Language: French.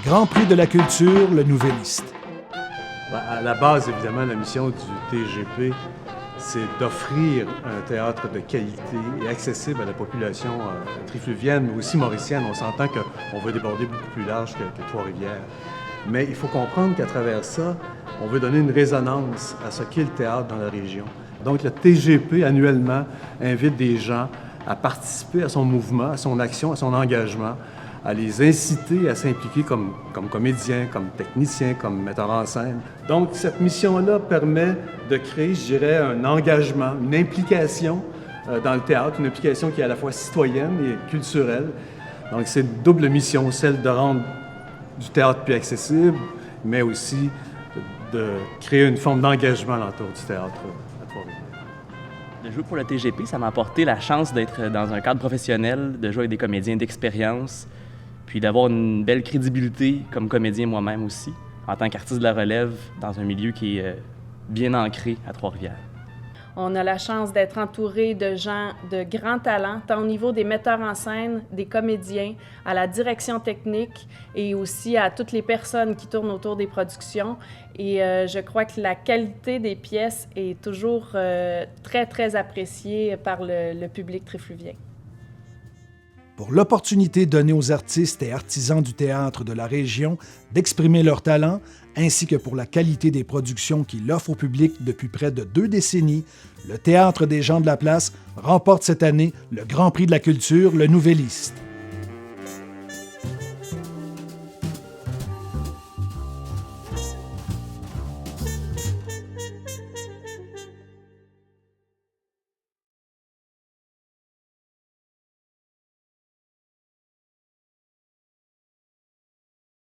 Grand Prix de la culture, le Nouvelliste. À la base, évidemment, la mission du TGP, c'est d'offrir un théâtre de qualité et accessible à la population trifluvienne, mais aussi mauricienne. On s'entend qu'on veut déborder beaucoup plus large que Trois-Rivières. Mais il faut comprendre qu'à travers ça, on veut donner une résonance à ce qu'est le théâtre dans la région. Donc, le TGP, annuellement, invite des gens à participer à son mouvement, à son action, à son engagement, à les inciter à s'impliquer comme comédiens, comme techniciens, comme metteurs en scène. Donc, cette mission-là permet de créer, je dirais, un engagement, une implication dans le théâtre, une implication qui est à la fois citoyenne et culturelle. Donc, c'est une double mission, celle de rendre du théâtre plus accessible, mais aussi de créer une forme d'engagement autour du théâtre à Trois-Rivières. De jouer pour le TGP, ça m'a apporté la chance d'être dans un cadre professionnel, de jouer avec des comédiens d'expérience, puis d'avoir une belle crédibilité comme comédien moi-même aussi, en tant qu'artiste de la relève, dans un milieu qui est bien ancré à Trois-Rivières. On a la chance d'être entouré de gens de grands talents, tant au niveau des metteurs en scène, des comédiens, à la direction technique et aussi à toutes les personnes qui tournent autour des productions. Et je crois que la qualité des pièces est toujours très, très appréciée par le public trifluvien. Pour l'opportunité donnée aux artistes et artisans du théâtre de la région d'exprimer leurs talents, ainsi que pour la qualité des productions qu'il offre au public depuis près de 2 décennies, le Théâtre des gens de la place remporte cette année le Grand Prix de la culture, le Nouvelliste.